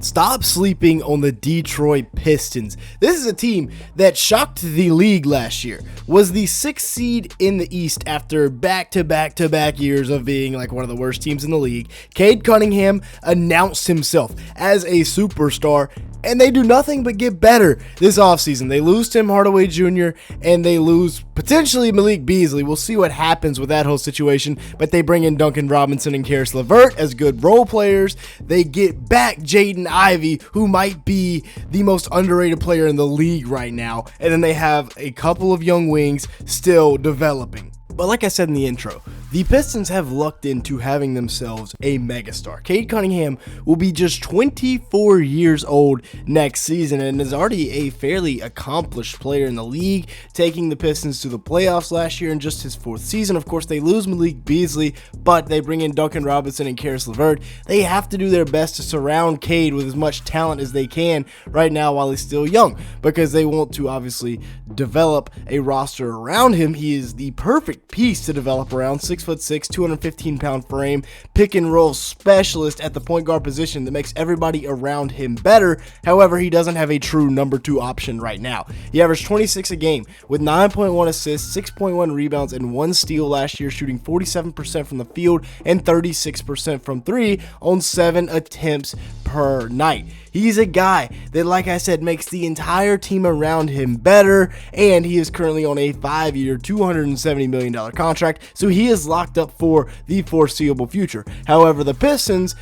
Stop sleeping on the Detroit Pistons. This is a team that shocked the league last year, was the 6th seed in the East after back-to-back years of being like one of the worst teams in the league. Cade Cunningham announced himself as a superstar, and they do nothing but get better this offseason. They lose Tim Hardaway Jr., and they lose potentially Malik Beasley. We'll see what happens with that whole situation, but they bring in Duncan Robinson and Caris Levert as good role players. They get back Jaden Ivy, who might be the most underrated player in the league right now, and then they have a couple of young wings still developing. But like I said in the intro, the Pistons have lucked into having themselves a megastar. Cade Cunningham will be just 24 years old next season and is already a fairly accomplished player in the league, taking the Pistons to the playoffs last year in just his 4th season. Of course, they lose Malik Beasley, but they bring in Duncan Robinson and Caris Levert. They have to do their best to surround Cade with as much talent as they can right now while he's still young, because they want to obviously develop a roster around him. He is the perfect piece to develop around. 6'6", 215-pound frame, pick and roll specialist at the point guard position that makes everybody around him better. However, he doesn't have a true number 2 option right now. He averaged 26 a game with 9.1 assists, 6.1 rebounds, and 1 steal last year, shooting 47% from the field and 36% from 3 on 7 attempts per night. He's a guy that, like I said, makes the entire team around him better, and he is currently on a 5-year, $270 million contract, so he is locked up for the foreseeable future. However, the Pistons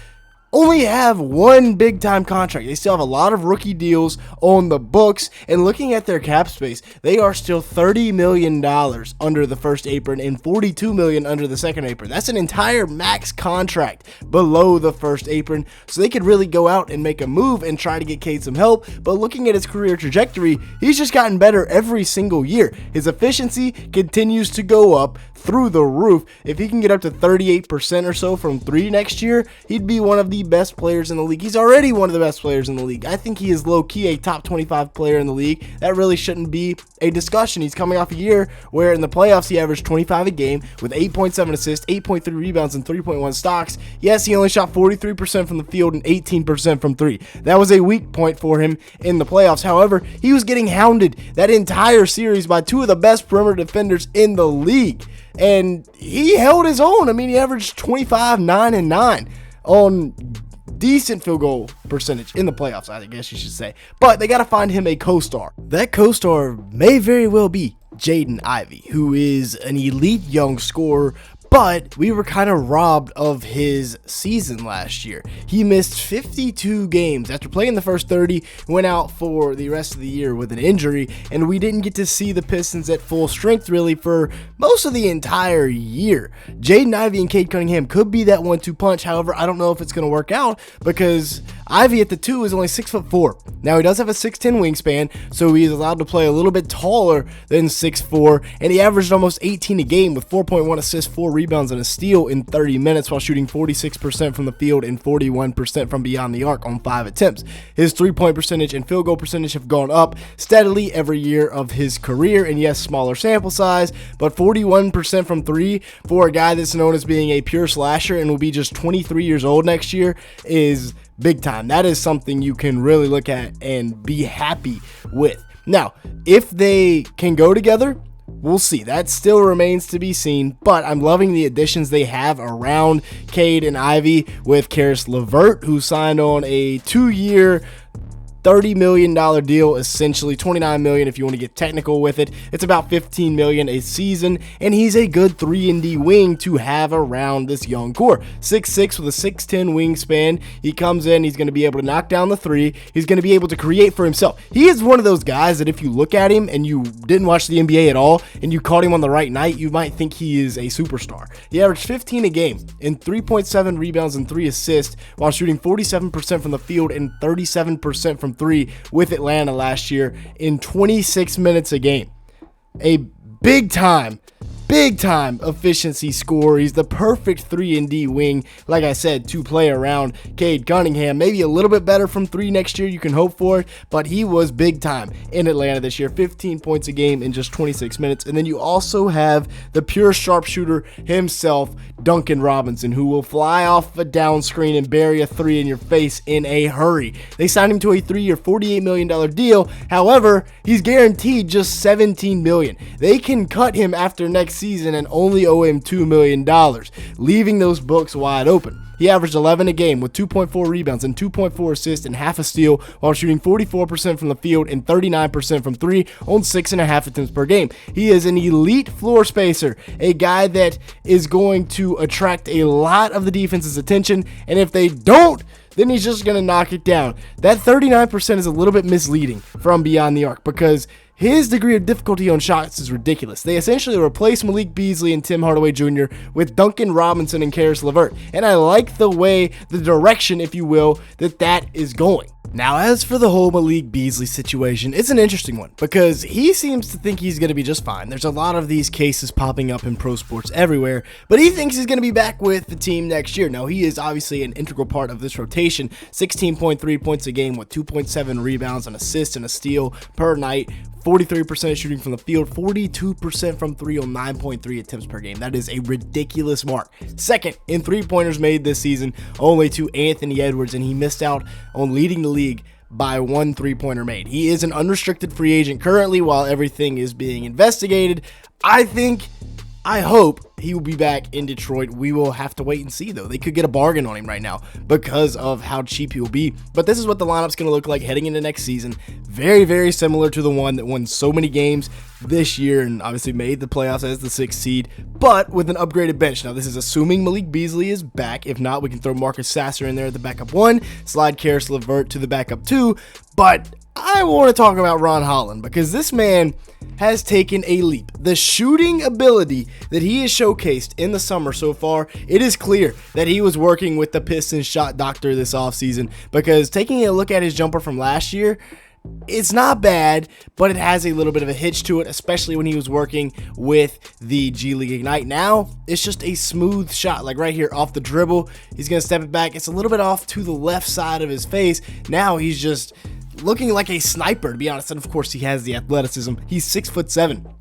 only have one big-time contract. They still have a lot of rookie deals on the books, and looking at their cap space, they are still $30 million under the first apron and $42 million under the second apron. That's an entire max contract below the first apron, so they could really go out and make a move and try to get Cade some help. But looking at his career trajectory, he's just gotten better every single year. His efficiency continues to go up through the roof. If he can get up to 38% or so from 3 next year, he'd be one of the best players in the league. He's already one of the best players in the league. I think he is low-key a top 25 player in the league. That really shouldn't be a discussion. He's coming off a year where in the playoffs he averaged 25 a game with 8.7 assists, 8.3 rebounds, and 3.1 stocks. Yes, he only shot 43% from the field and 18% from 3. That was a weak point for him in the playoffs. However, he was getting hounded that entire series by 2 of the best perimeter defenders in the league, and he held his own. I mean, he averaged 25, 9, and 9 on decent field goal percentage in the playoffs, I guess you should say. But they got to find him a costar. That costar may very well be Jaden Ivey, who is an elite young scorer, but we were kind of robbed of his season last year. He missed 52 games after playing the first 30, went out for the rest of the year with an injury, and we didn't get to see the Pistons at full strength really for most of the entire year. Jaden Ivey and Cade Cunningham could be that 1-2 punch. However, I don't know if it's going to work out because Ivey at the 2 is only 6'4". Now, he does have a 6'10 wingspan, so he is allowed to play a little bit taller than 6'4", and he averaged almost 18 a game with 4.1 assists, 4 rebounds, and a steal in 30 minutes while shooting 46% from the field and 41% from beyond the arc on 5 attempts. His 3-point percentage and field goal percentage have gone up steadily every year of his career, and yes, smaller sample size, but 41% from 3 for a guy that's known as being a pure slasher and will be just 23 years old next year is big time. That is something you can really look at and be happy with. Now, if they can go together, we'll see. That still remains to be seen, but I'm loving the additions they have around Cade and Ivy with Caris Levert, who signed on a 2-year, $30 million deal, essentially $29 million if you want to get technical with it. It's about $15 million a season, and he's a good 3-and-D wing to have around this young core. 6'6" with a 6'10 wingspan. He comes in, he's going to be able to knock down the 3. He's going to be able to create for himself. He is one of those guys that if you look at him and you didn't watch the NBA at all and you caught him on the right night, you might think he is a superstar. He averaged 15 a game and 3.7 rebounds and 3 assists while shooting 47% from the field and 37% from 3 with Atlanta last year in 26 minutes a game. A big time big time efficiency scorer. He's the perfect 3-and-D wing, like I said, to play around Cade Cunningham. Maybe a little bit better from 3 next year, you can hope for it, but he was big time in Atlanta this year. 15 points a game in just 26 minutes. And then you also have the pure sharpshooter himself, Duncan Robinson, who will fly off a down screen and bury a 3 in your face in a hurry. They signed him to a 3-year, $48 million deal. However, he's guaranteed just $17 million. They can cut him after next season and only owe him $2 million, leaving those books wide open. He averaged 11 a game with 2.4 rebounds and 2.4 assists and half a steal while shooting 44% from the field and 39% from 3 on 6.5 attempts per game. He is an elite floor spacer, a guy that is going to attract a lot of the defense's attention, and if they don't, then he's just going to knock it down. That 39% is a little bit misleading from beyond the arc because his degree of difficulty on shots is ridiculous. They essentially replaced Malik Beasley and Tim Hardaway Jr. with Duncan Robinson and Caris Levert, and I like the way, the direction, if you will, that is going. Now, as for the whole Malik Beasley situation, it's an interesting one because he seems to think he's going to be just fine. There's a lot of these cases popping up in pro sports everywhere, but he thinks he's going to be back with the team next year. Now, he is obviously an integral part of this rotation, 16.3 points a game with 2.7 rebounds, an assist, and a steal per night. 43% shooting from the field, 42% from 3 on 9.3 attempts per game. That is a ridiculous mark. Second in 3-pointers made this season, only to Anthony Edwards, and he missed out on leading the league by 1 3-pointer made. He is an unrestricted free agent currently while everything is being investigated. I hope he will be back in Detroit. We will have to wait and see, though. They could get a bargain on him right now because of how cheap he will be. But this is what the lineup's going to look like heading into next season. Very, very similar to the one that won so many games this year and obviously made the playoffs as the 6th seed, but with an upgraded bench. Now, this is assuming Malik Beasley is back. If not, we can throw Marcus Sasser in there at the backup 1, slide Caris Levert to the backup 2, but I want to talk about Ron Holland because this man has taken a leap. The shooting ability that he has showcased in the summer so far, it is clear that he was working with the Pistons shot doctor this offseason because taking a look at his jumper from last year, it's not bad, but it has a little bit of a hitch to it, especially when he was working with the G League Ignite. Now, it's just a smooth shot, like right here off the dribble. He's going to step it back. It's a little bit off to the left side of his face. Now he's just looking like a sniper, to be honest. And of course, he has the athleticism. He's 6'7"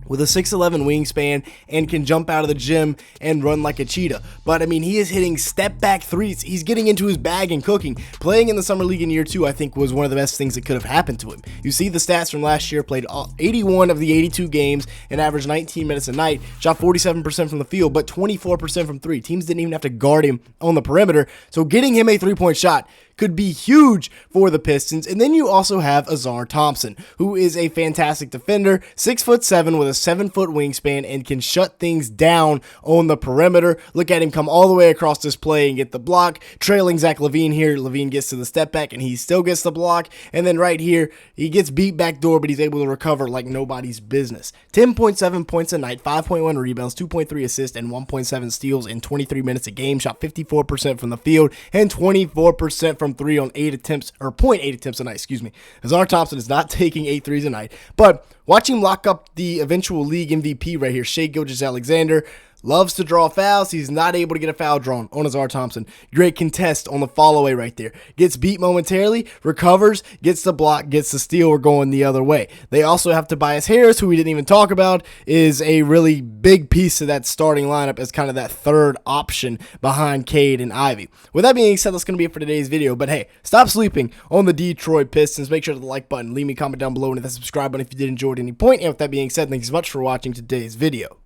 with a 6'11" wingspan and can jump out of the gym and run like a cheetah. But I mean, he is hitting step back threes. He's getting into his bag and cooking. Playing in the summer league in year 2, I think, was one of the best things that could have happened to him. You see the stats from last year, played 81 of the 82 games and averaged 19 minutes a night, shot 47% from the field, but 24% from 3. Teams didn't even have to guard him on the perimeter. So getting him a 3-point shot could be huge for the Pistons. And then you also have Azar Thompson, who is a fantastic defender, 6'7" with a 7-foot wingspan and can shut things down on the perimeter. Look at him come all the way across this play and get the block, trailing Zach LaVine here. LaVine gets to the step back and he still gets the block. And then right here, he gets beat back door, but he's able to recover like nobody's business. 10.7 points a night, 5.1 rebounds, 2.3 assists, and 1.7 steals in 23 minutes a game. Shot 54% from the field and 24% from 3 on 8 attempts, or 0.8 attempts a night, excuse me. Azar Thompson is not taking 8 threes a night, but watch him lock up the eventual league MVP right here, Shai Gilgeous-Alexander. Loves to draw fouls. He's not able to get a foul drawn on Azar Thompson. Great contest on the fall away right there. Gets beat momentarily, recovers, gets the block, gets the steal. We're going the other way. They also have Tobias Harris, who we didn't even talk about, is a really big piece of that starting lineup as kind of that third option behind Cade and Ivy. With that being said, that's going to be it for today's video. But hey, stop sleeping on the Detroit Pistons. Make sure to hit the like button, leave me a comment down below, and hit that subscribe button if you did enjoy at any point. And with that being said, thanks so much for watching today's video.